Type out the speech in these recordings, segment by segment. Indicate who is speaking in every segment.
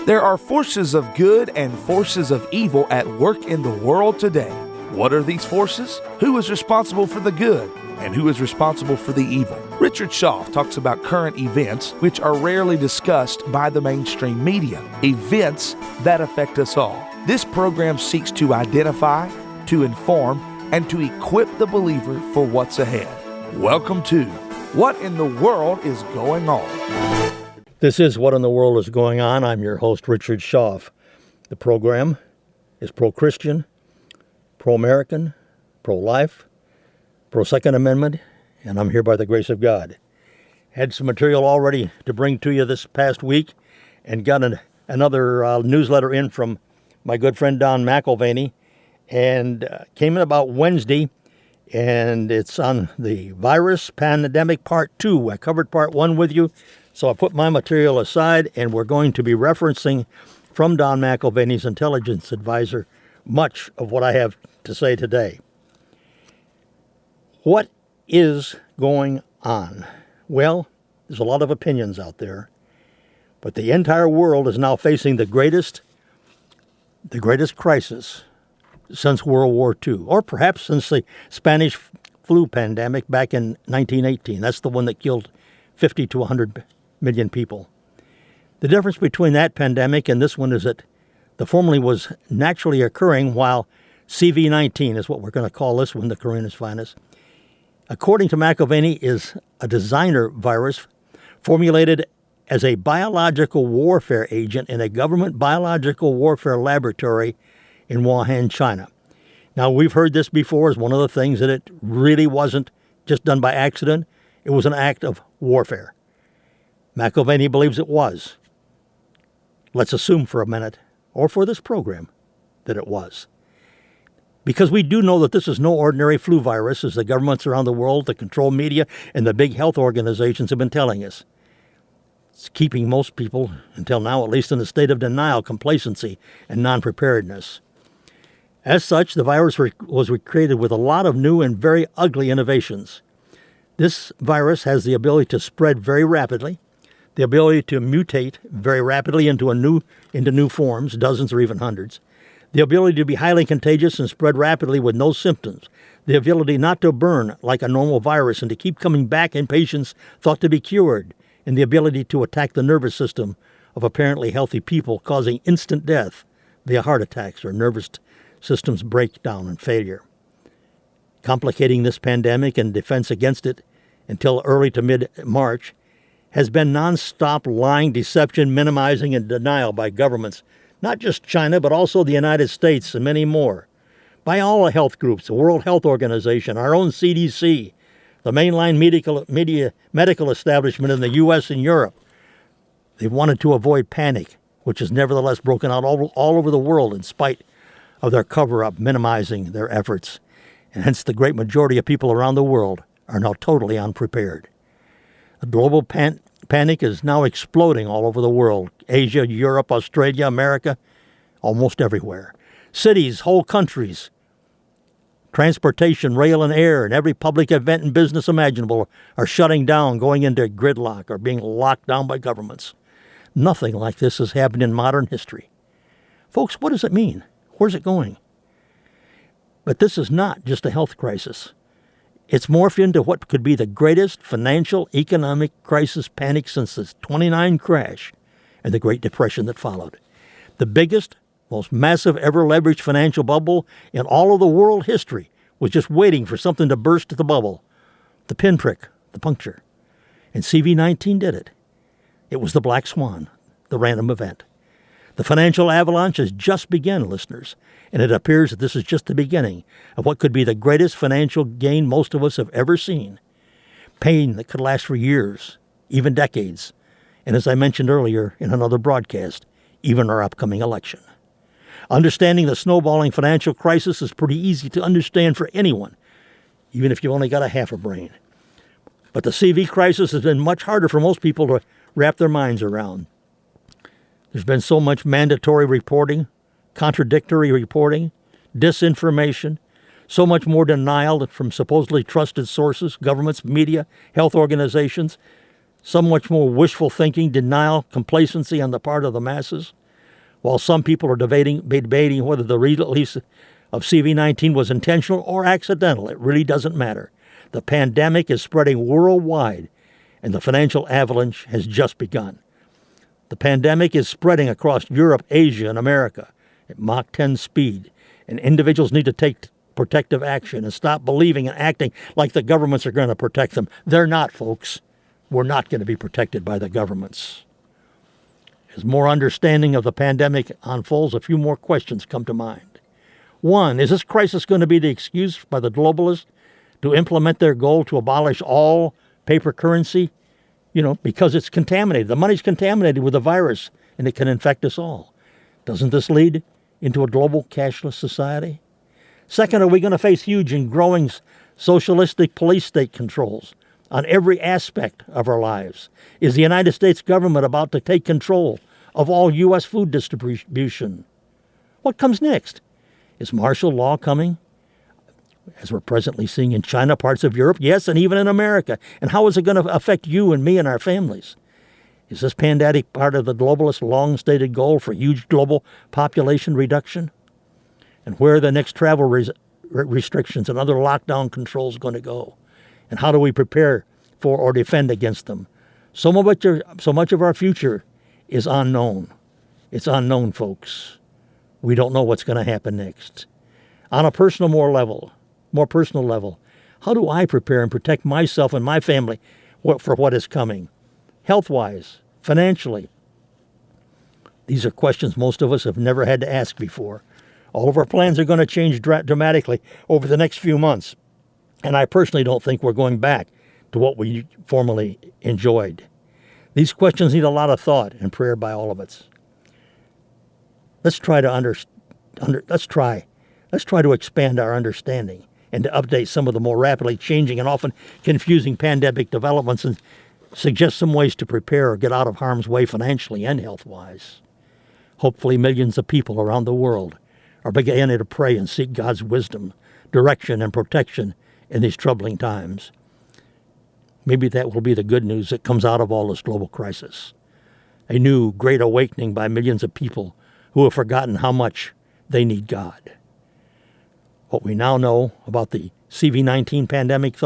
Speaker 1: There are forces of good and forces of evil at work in the world today. What are these forces? Who is responsible for the good? And who is responsible for the evil? Richard Schaff talks about current events which are rarely discussed by the mainstream media, events that affect us all. This program seeks to identify, to inform, and to equip the believer for what's ahead. Welcome to What in the World is Going On?
Speaker 2: This is What in the World is Going On. I'm your host, Richard Schaff. The program is pro-Christian, pro-American, pro-life, pro-Second Amendment, and I'm here by the grace of God. Had some material already to bring to you this past week and got another newsletter in from my good friend Don McElvaney, and came in about Wednesday, and it's on the virus pandemic part 2. I covered part 1 with you, so I put my material aside, and we're going to be referencing from Don McElvaney's intelligence advisor much of what I have to say today. What is going on? Well, there's a lot of opinions out there, but the entire world is now facing the greatest crisis since World War II, or perhaps since the Spanish flu pandemic back in 1918. That's the one that killed 50 to 100 million people. The difference between that pandemic and this one is that the former was naturally occurring, while CV-19 is what we're going to call this one, the coronavirus, according to McElvaney, is a designer virus formulated as a biological warfare agent in a government biological warfare laboratory in Wuhan, China. Now, we've heard this before as one of the things that it really wasn't just done by accident. It was an act of warfare. McElvaney believes it was. Let's assume for a minute, or for this program, that it was. Because we do know that this is no ordinary flu virus, as the governments around the world, the control media, and the big health organizations have been telling us. It's keeping most people, until now at least, in a state of denial, complacency, and non-preparedness. As such, the virus was created with a lot of new and very ugly innovations. This virus has the ability to spread very rapidly, the ability to mutate very rapidly into new forms, dozens or even hundreds, the ability to be highly contagious and spread rapidly with no symptoms, the ability not to burn like a normal virus and to keep coming back in patients thought to be cured, and the ability to attack the nervous system of apparently healthy people, causing instant death via heart attacks or nervous systems breakdown and failure. Complicating this pandemic and defense against it until early to mid-March has been nonstop lying, deception, minimizing, and denial by governments, not just China, but also the United States and many more, by all the health groups, the World Health Organization, our own CDC, the mainline medical establishment in the U.S. and Europe. They've wanted to avoid panic, which has nevertheless broken out all over the world in spite of their cover-up, minimizing their efforts. And hence the great majority of people around the world are now totally unprepared. The global panic is now exploding all over the world. Asia, Europe, Australia, America, almost everywhere. Cities, whole countries, transportation, rail and air, and every public event and business imaginable are shutting down, going into gridlock, or being locked down by governments. Nothing like this has happened in modern history. Folks, what does it mean? Where's it going? But this is not just a health crisis. It's morphed into what could be the greatest financial, economic crisis panic since the '29 crash and the Great Depression that followed. The biggest, most massive ever leveraged financial bubble in all of the world history was just waiting for something to burst the bubble, the pinprick, the puncture. And CV-19 did it. It was the black swan, the random event. The financial avalanche has just begun, listeners, and it appears that this is just the beginning of what could be the greatest financial gain most of us have ever seen. Pain that could last for years, even decades, and as I mentioned earlier in another broadcast, even our upcoming election. Understanding the snowballing financial crisis is pretty easy to understand for anyone, even if you've only got a half a brain. But the CV crisis has been much harder for most people to wrap their minds around. There's been so much mandatory reporting, contradictory reporting, disinformation, so much more denial from supposedly trusted sources, governments, media, health organizations, so much more wishful thinking, denial, complacency on the part of the masses. While some people are debating whether the release of CV-19 was intentional or accidental, it really doesn't matter. The pandemic is spreading worldwide, and the financial avalanche has just begun. The pandemic is spreading across Europe, Asia, and America at Mach 10 speed, and individuals need to take protective action and stop believing and acting like the governments are going to protect them. They're not, folks. We're not going to be protected by the governments. As more understanding of the pandemic unfolds, a few more questions come to mind. One, is this crisis going to be the excuse by the globalists to implement their goal to abolish all paper currency? Because it's contaminated. The money's contaminated with a virus, and it can infect us all. Doesn't this lead into a global cashless society? Second, are we going to face huge and growing socialistic police state controls on every aspect of our lives? Is the United States government about to take control of all U.S. food distribution? What comes next? Is martial law coming, as we're presently seeing in China, parts of Europe, yes, and even in America? And how is it going to affect you and me and our families? Is this pandemic part of the globalist long-stated goal for huge global population reduction? And where are the next travel restrictions and other lockdown controls going to go? And how do we prepare for or defend against them? So much of our future is unknown. It's unknown, folks. We don't know what's going to happen next. On a more personal level, how do I prepare and protect myself and my family for what is coming? Health-wise, financially. These are questions most of us have never had to ask before. All of our plans are going to change dramatically over the next few months. And I personally don't think we're going back to what we formerly enjoyed. These questions need a lot of thought and prayer by all of us. Let's try to expand our understanding and to update some of the more rapidly changing and often confusing pandemic developments and suggest some ways to prepare or get out of harm's way financially and health-wise. Hopefully millions of people around the world are beginning to pray and seek God's wisdom, direction, and protection in these troubling times. Maybe that will be the good news that comes out of all this global crisis. A new great awakening by millions of people who have forgotten how much they need God. What we now know about the CV-19 pandemic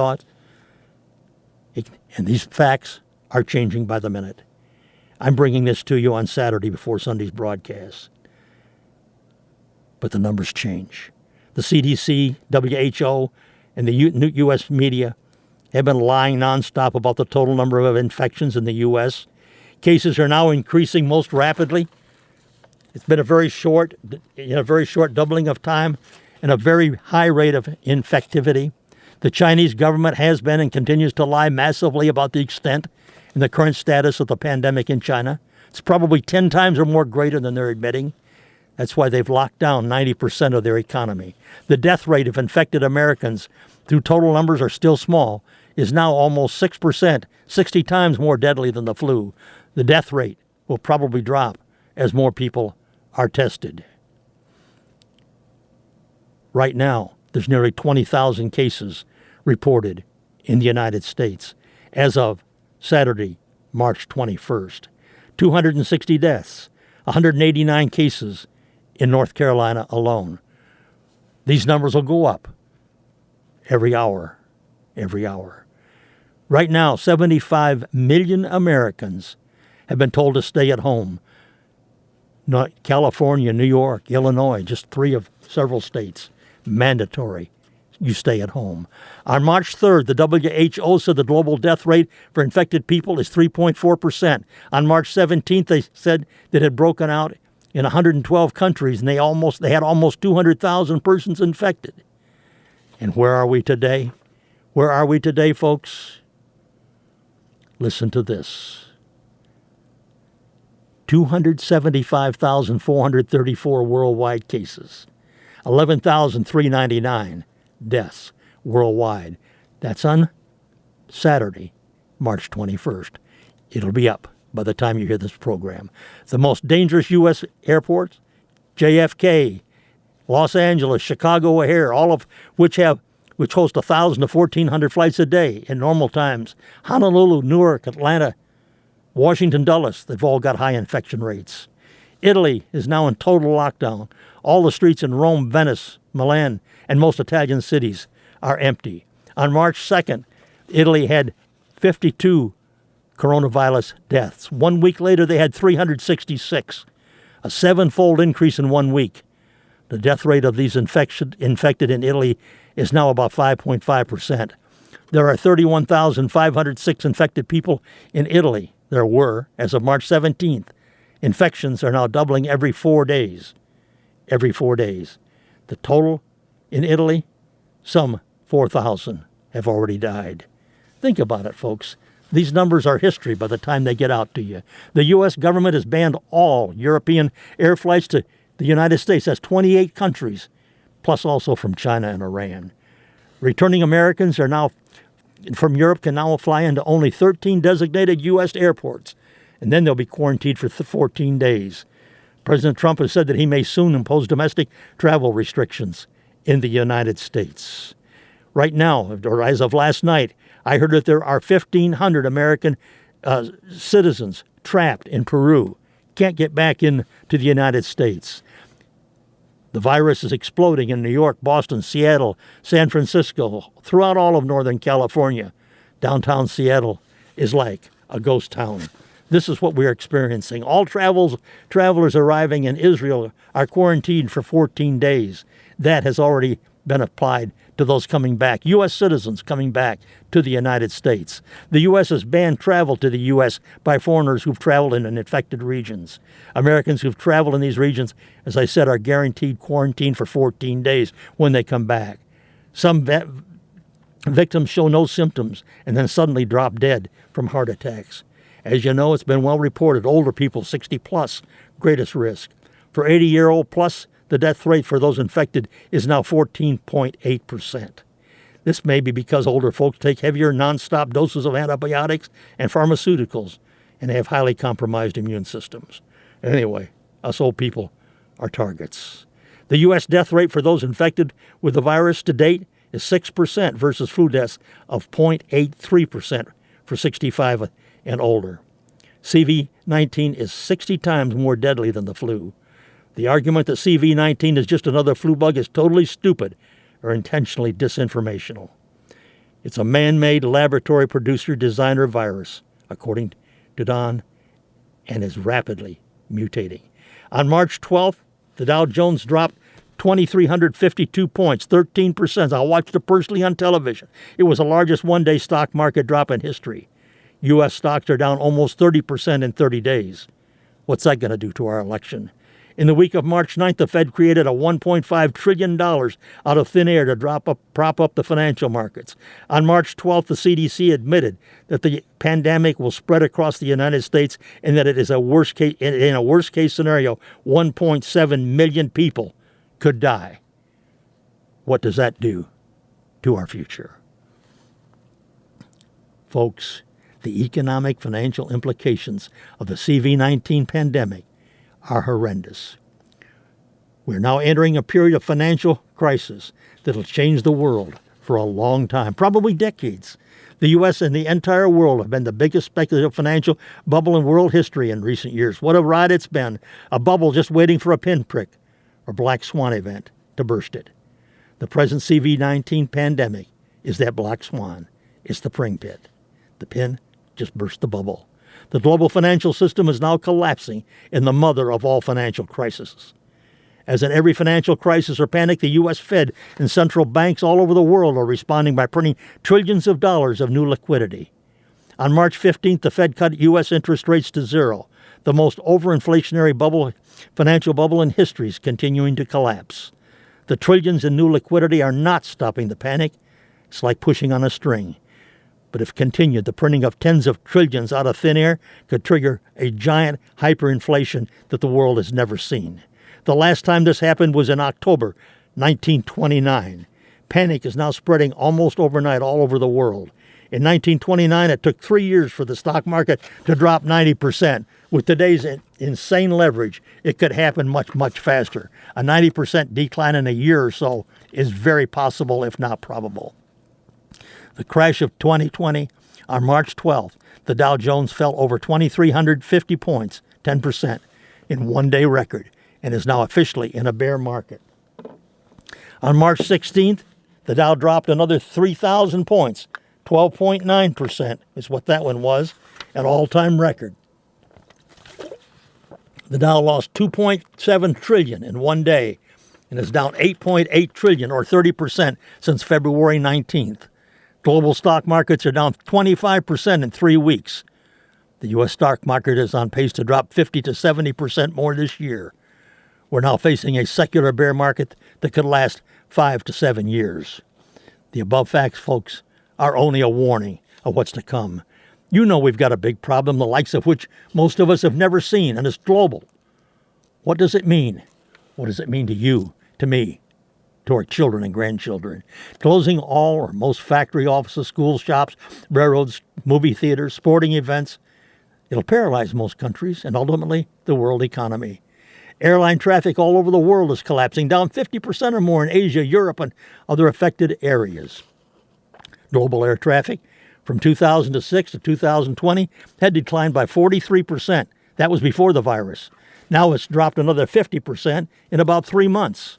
Speaker 2: and these facts are changing by the minute. I'm bringing this to you on Saturday before Sunday's broadcast. But the numbers change. The CDC, WHO, and the U.S. media have been lying nonstop about the total number of infections in the U.S. Cases are now increasing most rapidly. It's been a very short doubling of time and a very high rate of infectivity. The Chinese government has been and continues to lie massively about the extent and the current status of the pandemic in China. It's probably 10 times or more greater than they're admitting. That's why they've locked down 90% of their economy. The death rate of infected Americans, though total numbers are still small, is now almost 6%, 60 times more deadly than the flu. The death rate will probably drop as more people are tested. Right now, there's nearly 20,000 cases reported in the United States as of Saturday, March 21st. 260 deaths, 189 cases in North Carolina alone. These numbers will go up every hour. Right now, 75 million Americans have been told to stay at home. California, New York, Illinois, just 3 of several states, mandatory. You stay at home. On March 3rd, the WHO said the global death rate for infected people is 3.4%. On March 17th, they said that it had broken out in 112 countries, and they had almost 200,000 persons infected. And where are we today? Where are we today, folks? Listen to this. 275,434 worldwide cases. 11,399 deaths worldwide. That's on Saturday, March 21st. It'll be up by the time you hear this program. The most dangerous U.S. airports, JFK, Los Angeles, Chicago O'Hare, all of which host 1,000 to 1,400 flights a day in normal times. Honolulu, Newark, Atlanta, Washington Dulles, they've all got high infection rates. Italy is now in total lockdown. All the streets in Rome, Venice, Milan, and most Italian cities are empty. On March 2nd, Italy had 52 coronavirus deaths. 1 week later, they had 366, a seven-fold increase in 1 week. The death rate of these infected in Italy is now about 5.5%. There are 31,506 infected people in Italy. There were, as of March 17th. Infections are now doubling every 4 days. Every 4 days. The total in Italy, some 4,000 have already died. Think about it, folks. These numbers are history by the time they get out to you. The U.S. government has banned all European air flights to the United States. That's 28 countries, plus also from China and Iran. Returning Americans from Europe can now fly into only 13 designated U.S. airports, and then they'll be quarantined for 14 days. President Trump has said that he may soon impose domestic travel restrictions in the United States. Right now, or as of last night, I heard that there are 1,500 American citizens trapped in Peru, can't get back into the United States. The virus is exploding in New York, Boston, Seattle, San Francisco, throughout all of Northern California. Downtown Seattle is like a ghost town. This is what we're experiencing. All travelers arriving in Israel are quarantined for 14 days. That has already been applied to those coming back, U.S. citizens coming back to the United States. The U.S. has banned travel to the U.S. by foreigners who've traveled in infected regions. Americans who've traveled in these regions, as I said, are guaranteed quarantine for 14 days when they come back. Some victims show no symptoms and then suddenly drop dead from heart attacks. As you know, it's been well reported, older people, 60 plus, greatest risk. For 80-year-old plus, the death rate for those infected is now 14.8%. This may be because older folks take heavier nonstop doses of antibiotics and pharmaceuticals, and they have highly compromised immune systems. Anyway, us old people are targets. The U.S. death rate for those infected with the virus to date is 6% versus flu deaths of 0.83% for 65 and older. CV-19 is 60 times more deadly than the flu. The argument that CV-19 is just another flu bug is totally stupid or intentionally disinformational. It's a man-made laboratory producer designer virus, according to Don, and is rapidly mutating. On March 12th, the Dow Jones dropped 2,352 points, 13%. I watched it personally on television. It was the largest one-day stock market drop in history. U.S. stocks are down almost 30% in 30 days. What's that going to do to our election? In the week of March 9th, the Fed created a $1.5 trillion out of thin air to prop up the financial markets. On March 12th, the CDC admitted that the pandemic will spread across the United States and that it is in a worst case scenario, 1.7 million people could die. What does that do to our future? Folks, the economic financial implications of the CV-19 pandemic are horrendous. We're now entering a period of financial crisis that'll change the world for a long time, probably decades. The U.S. and the entire world have been the biggest speculative financial bubble in world history in recent years. What a ride it's been, a bubble just waiting for a pinprick or black swan event to burst it. The present CV-19 pandemic is that black swan. It's the spring pit. The pin just burst the bubble. The global financial system is now collapsing in the mother of all financial crises. As in every financial crisis or panic, the U.S. Fed and central banks all over the world are responding by printing trillions of dollars of new liquidity. On March 15th, the Fed cut U.S. interest rates to zero. The most overinflationary financial bubble in history is continuing to collapse. The trillions in new liquidity are not stopping the panic. It's like pushing on a string. But if continued, the printing of tens of trillions out of thin air could trigger a giant hyperinflation that the world has never seen. The last time this happened was in October 1929. Panic is now spreading almost overnight all over the world. In 1929, it took 3 years for the stock market to drop 90%. With today's insane leverage, it could happen much, much faster. A 90% decline in a year or so is very possible, if not probable. The crash of 2020, on March 12th, the Dow Jones fell over 2,350 points, 10%, in one-day record and is now officially in a bear market. On March 16th, the Dow dropped another 3,000 points. 12.9% is what that one was, an all-time record. The Dow lost $2.7 trillion in one day and is down $8.8 trillion, or 30%, since February 19th. Global stock markets are down 25% in 3 weeks. The U.S. stock market is on pace to drop 50 to 70% more this year. We're now facing a secular bear market that could last 5 to 7 years. The above facts, folks, are only a warning of what's to come. You know we've got a big problem, the likes of which most of us have never seen, and it's global. What does it mean? What does it mean to you, to me, to our children and grandchildren? Closing all or most factory offices, schools, shops, railroads, movie theaters, sporting events. It'll paralyze most countries and ultimately the world economy. Airline traffic all over the world is collapsing, down 50% or more in Asia, Europe, and other affected areas. Global air traffic from 2006 to 2020 had declined by 43%. That was before the virus. Now it's dropped another 50% in about 3 months.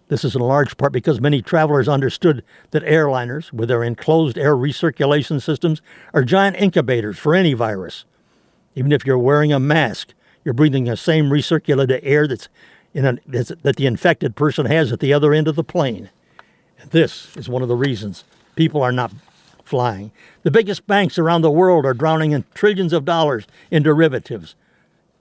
Speaker 2: This is in large part because many travelers understood that airliners, with their enclosed air recirculation systems, are giant incubators for any virus. Even if you're wearing a mask, you're breathing the same recirculated air that the infected person has at the other end of the plane. And this is one of the reasons people are not flying. The biggest banks around the world are drowning in trillions of dollars in derivatives,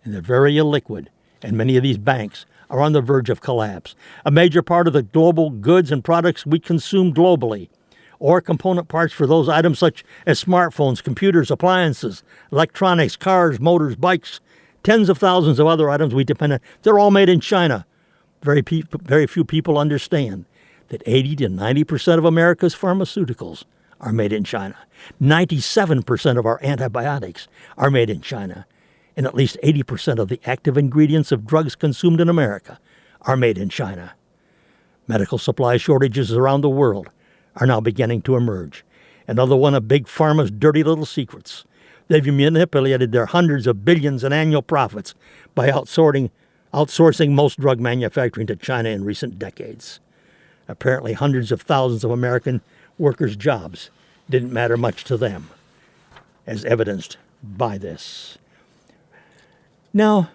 Speaker 2: and they're very illiquid, and many of these banks are on the verge of collapse. A major part of the global goods and products we consume globally, or component parts for those items such as smartphones, computers, appliances, electronics, cars, motors, bikes, tens of thousands of other items we depend on, they're all made in China. Very few people understand that 80 to 90% of America's pharmaceuticals are made in China. 97% of our antibiotics are made in China. And at least 80% of the active ingredients of drugs consumed in America are made in China. Medical supply shortages around the world are now beginning to emerge. Another one of Big Pharma's dirty little secrets. They've manipulated their hundreds of billions in annual profits by outsourcing most drug manufacturing to China in recent decades. Apparently, hundreds of thousands of American workers' jobs didn't matter much to them, as evidenced by this. Now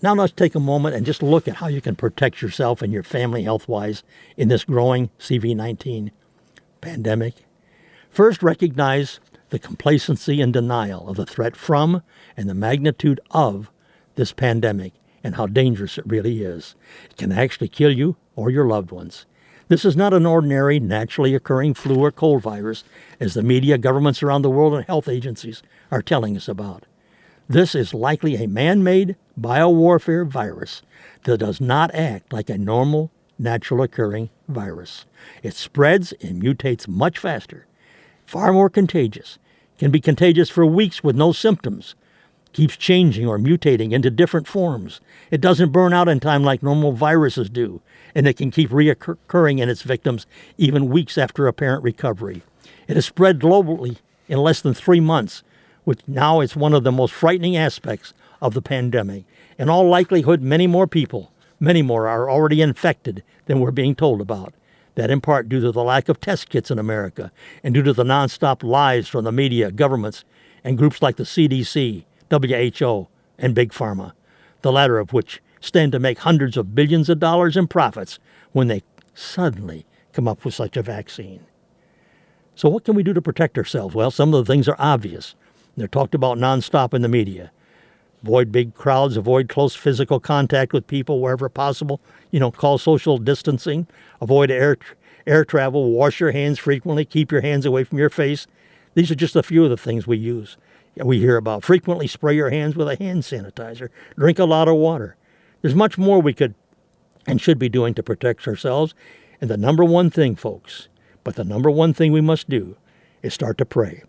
Speaker 2: let's take a moment and just look at how you can protect yourself and your family health-wise in this growing CV-19 pandemic. First, recognize the complacency and denial of the threat from and the magnitude of this pandemic and how dangerous it really is. It can actually kill you or your loved ones. This is not an ordinary, naturally occurring flu or cold virus, as the media, governments around the world, and health agencies are telling us about. This is likely a man-made biowarfare virus that does not act like a normal, natural occurring virus. It spreads and mutates much faster, far more contagious, can be contagious for weeks with no symptoms, keeps changing or mutating into different forms. It doesn't burn out in time like normal viruses do, and it can keep reoccurring in its victims even weeks after apparent recovery. It has spread globally in less than 3 months, which now is one of the most frightening aspects of the pandemic. In all likelihood, many more are already infected than we're being told about. That in part due to the lack of test kits in America and due to the nonstop lies from the media, governments, and groups like the CDC, WHO, and Big Pharma, the latter of which stand to make hundreds of billions of dollars in profits when they suddenly come up with such a vaccine. So what can we do to protect ourselves? Well, some of the things are obvious. They're talked about nonstop in the media. Avoid big crowds, avoid close physical contact with people wherever possible. Call social distancing. Avoid air travel. Wash your hands frequently. Keep your hands away from your face. These are just a few of the things we hear about. Frequently spray your hands with a hand sanitizer. Drink a lot of water. There's much more we could and should be doing to protect ourselves. And the number one thing, folks, the number one thing we must do is start to pray.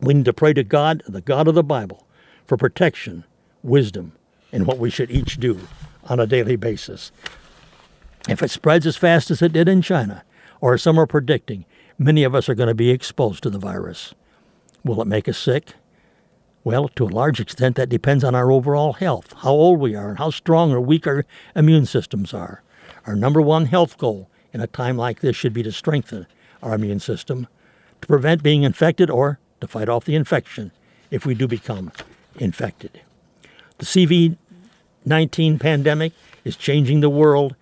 Speaker 2: We need to pray to God, the God of the Bible, for protection, wisdom, and what we should each do on a daily basis. If it spreads as fast as it did in China, or as some are predicting, many of us are going to be exposed to the virus. Will it make us sick? Well, to a large extent, that depends on our overall health, how old we are, and how strong or weak our immune systems are. Our number one health goal in a time like this should be to strengthen our immune system, to prevent being infected or to fight off the infection if we do become infected. The CV-19 pandemic is changing the world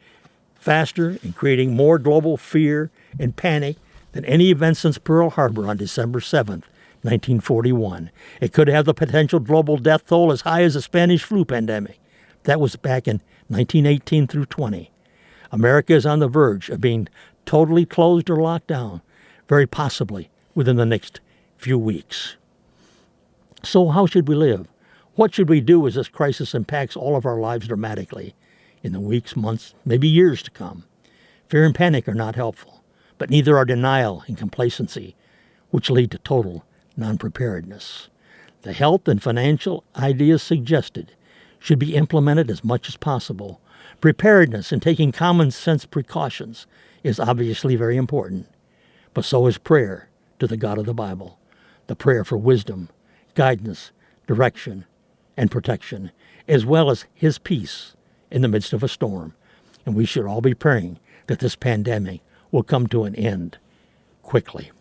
Speaker 2: faster and creating more global fear and panic than any event since Pearl Harbor on December 7th, 1941. It could have the potential global death toll as high as the Spanish flu pandemic. That was back in 1918 through 20. America is on the verge of being totally closed or locked down, very possibly within the next few weeks. So how should we live? What should we do as this crisis impacts all of our lives dramatically in the weeks, months, maybe years to come? Fear and panic are not helpful, but neither are denial and complacency, which lead to total non-preparedness. The health and financial ideas suggested should be implemented as much as possible. Preparedness and taking common sense precautions is obviously very important, but so is prayer to the God of the Bible, the prayer for wisdom, guidance, direction, and protection, as well as His peace in the midst of a storm. And we should all be praying that this pandemic will come to an end quickly.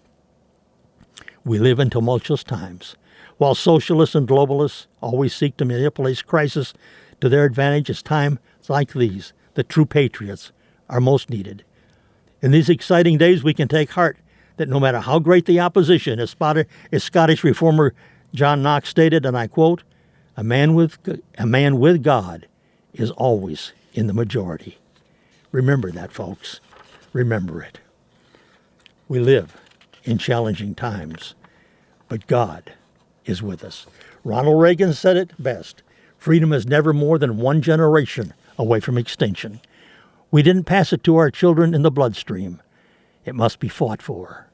Speaker 2: We live in tumultuous times. While socialists and globalists always seek to manipulate crisis to their advantage, it's times like these that true patriots are most needed. In these exciting days, we can take heart that no matter how great the opposition, as Scottish reformer John Knox stated, and I quote, a man with God is always in the majority. Remember that, folks. Remember it. We live in challenging times, but God is with us. Ronald Reagan said it best. Freedom is never more than one generation away from extinction. We didn't pass it to our children in the bloodstream. It must be fought for,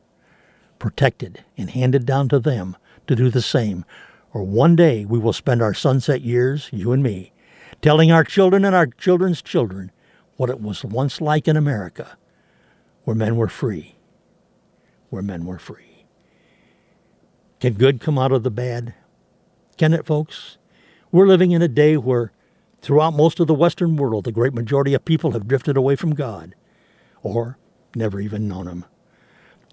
Speaker 2: protected, and handed down to them to do the same. Or one day we will spend our sunset years, you and me, telling our children and our children's children what it was once like in America, where men were free. Where men were free. Can good come out of the bad? Can it, folks? We're living in a day where throughout most of the Western world, the great majority of people have drifted away from God, or never even known Him.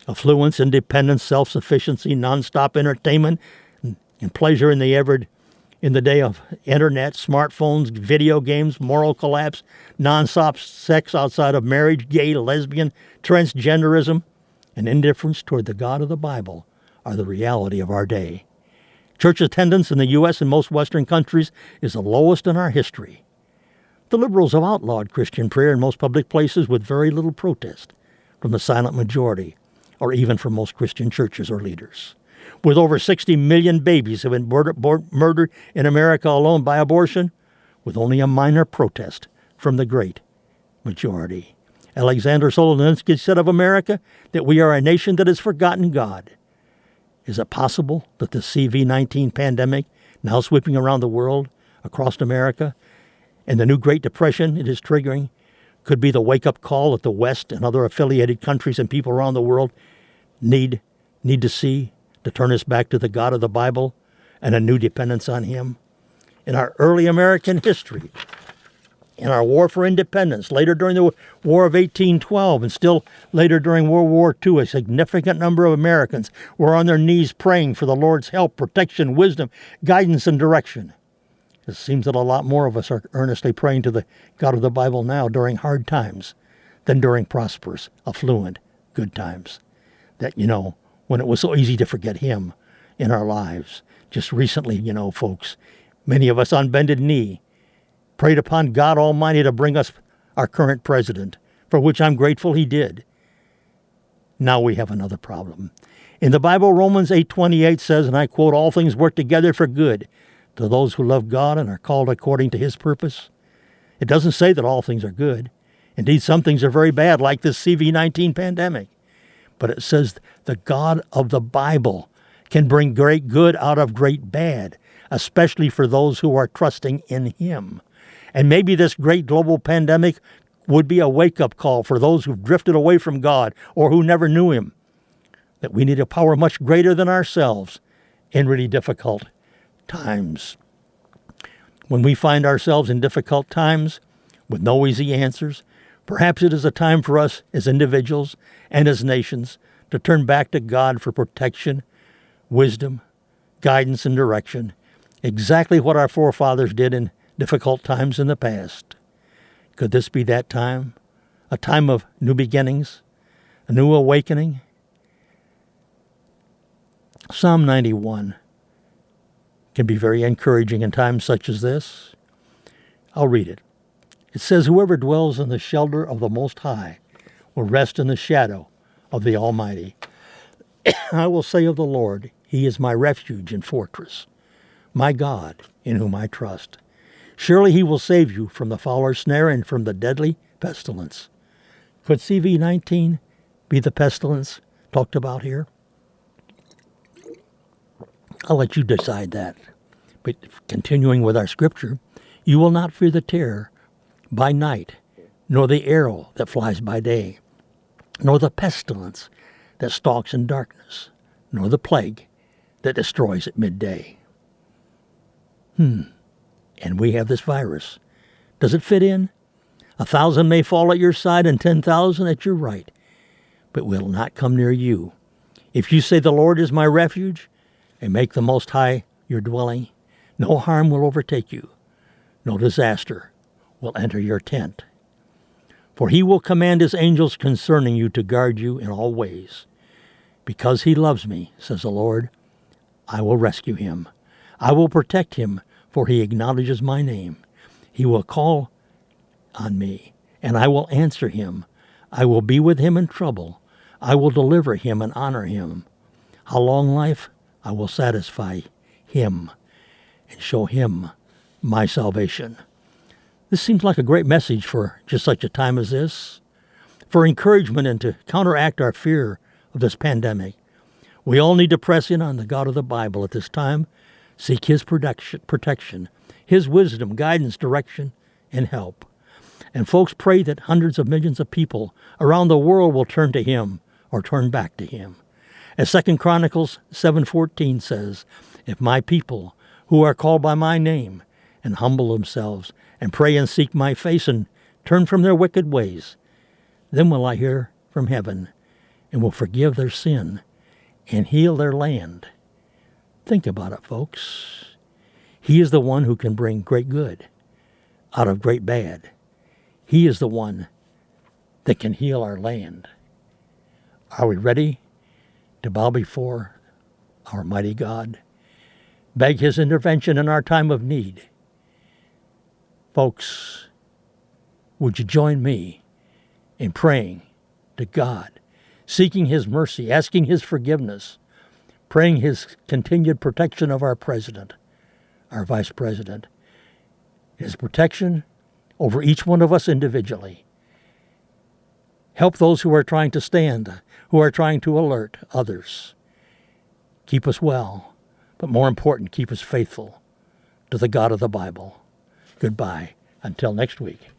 Speaker 2: Affluence, independence, self-sufficiency, nonstop entertainment, and pleasure in the day of internet, smartphones, video games, moral collapse, nonstop sex outside of marriage, gay, lesbian, transgenderism, and indifference toward the God of the Bible are the reality of our day. Church attendance in the U.S. and most Western countries is the lowest in our history. The liberals have outlawed Christian prayer in most public places with very little protest from the silent majority, or even from most Christian churches or leaders. With over 60 million babies have been murdered in America alone by abortion, with only a minor protest from the great majority. Alexander Solzhenitsyn said of America that we are a nation that has forgotten God. Is it possible that the CV-19 pandemic, now sweeping around the world, across America, and the new Great Depression it is triggering, could be the wake-up call that the West and other affiliated countries and people around the world need to see to turn us back to the God of the Bible and a new dependence on Him? In our early American history, in our war for independence, later during the War of 1812, and still later during World War II, a significant number of Americans were on their knees praying for the Lord's help, protection, wisdom, guidance, and direction. It seems that a lot more of us are earnestly praying to the God of the Bible now during hard times than during prosperous, affluent, good times. That, when it was so easy to forget Him in our lives. Just recently, folks, many of us on bended knee prayed upon God Almighty to bring us our current president, for which I'm grateful He did. Now we have another problem. In the Bible, Romans 8:28 says, and I quote, all things work together for good to those who love God and are called according to His purpose. It doesn't say that all things are good. Indeed, some things are very bad, like this CV-19 pandemic. But it says the God of the Bible can bring great good out of great bad, especially for those who are trusting in Him. And maybe this great global pandemic would be a wake-up call for those who've drifted away from God or who never knew Him, that we need a power much greater than ourselves in really difficult times. When we find ourselves in difficult times with no easy answers, perhaps it is a time for us as individuals and as nations to turn back to God for protection, wisdom, guidance, and direction, exactly what our forefathers did in difficult times in the past. Could this be that time? A time of new beginnings, a new awakening? Psalm 91 can be very encouraging in times such as this. I'll read it. It says, "Whoever dwells in the shelter of the Most High will rest in the shadow of the Almighty. I will say of the Lord, He is my refuge and fortress, my God in whom I trust. Surely He will save you from the fowler's snare and from the deadly pestilence." Could CV-19 be the pestilence talked about here? I'll let you decide that. But continuing with our scripture, "You will not fear the terror by night, nor the arrow that flies by day, nor the pestilence that stalks in darkness, nor the plague that destroys at midday." And we have this virus. Does it fit in? 1,000 may fall at your side and 10,000 at your right, but will not come near you. If you say, "The Lord is my refuge," and make the Most High your dwelling, no harm will overtake you, no disaster will enter your tent. For He will command His angels concerning you to guard you in all ways. Because He loves me, says the Lord, I will rescue him. I will protect him, for he acknowledges my name. He will call on me, and I will answer him. I will be with him in trouble. I will deliver him and honor him. How long life? I will satisfy him and show him my salvation. This seems like a great message for just such a time as this. For encouragement and to counteract our fear of this pandemic, we all need to press in on the God of the Bible at this time, seek His protection, His wisdom, guidance, direction, and help. And folks, pray that hundreds of millions of people around the world will turn to Him or turn back to Him. As 2 Chronicles 7:14 says, "If my people who are called by my name and humble themselves and pray and seek my face and turn from their wicked ways, then will I hear from heaven and will forgive their sin and heal their land." Think about it, folks. He is the one who can bring great good out of great bad. He is the one that can heal our land. Are we ready to bow before our mighty God? Beg His intervention in our time of need. Folks, would you join me in praying to God, seeking His mercy, asking His forgiveness, praying His continued protection of our president, our vice president, His protection over each one of us individually. Help those who are trying to stand, who are trying to alert others. Keep us well, but more important, keep us faithful to the God of the Bible. Goodbye until next week.